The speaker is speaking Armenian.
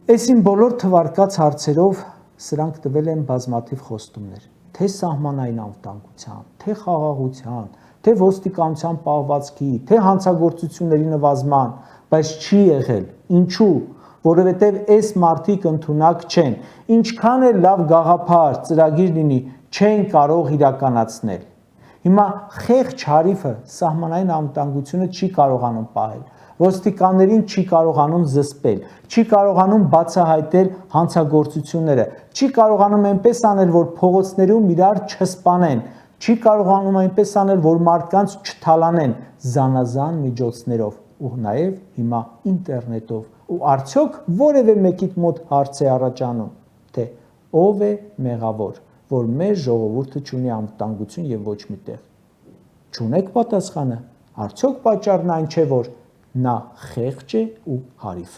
Այսին բոլոր թվարկած հարցերով սրանք տվել են բազմաթիվ խոստումներ, թե սահմանային անվտանգության, թե խաղաղության, թե ոստիկանության պահվածքի, թե հանցագործությունների նվազման, բայց չի եղել։ Ինչու՞։ Որովհետև այս մարդիկ ընդունակ չեն, ինչքան էլ լավ գաղափար, ծրագիր լինի, չեն կարող իրականացնել։ Հիմա խեղճ հարիվը սահմանային անվտանգությունը չի կարողանում պահել, ոստիկաններին չի կարողանում զսպել, չի կարողանում բացահայտել հանցագործությունները, չի կարողանում այնպես անել, որ փողոցներում իրար չսպանեն, չի կարողանում այնպես անել, որ մարդկանց չթալանեն զանազան միջոցներով ու նաև հիմա ինտերնետով։ Ու արդյոք որևէ մեկիդ մոտ հարց է առաջանում, թե ով է մեղավոր, որ մեր ժողովուրդը չունի անվտանգություն եւ ոչ մի տեղ։ Չունեք պատասխանը, արդյոք պատճառն այն չէ, որ նա խեղճ է ու հարիվ։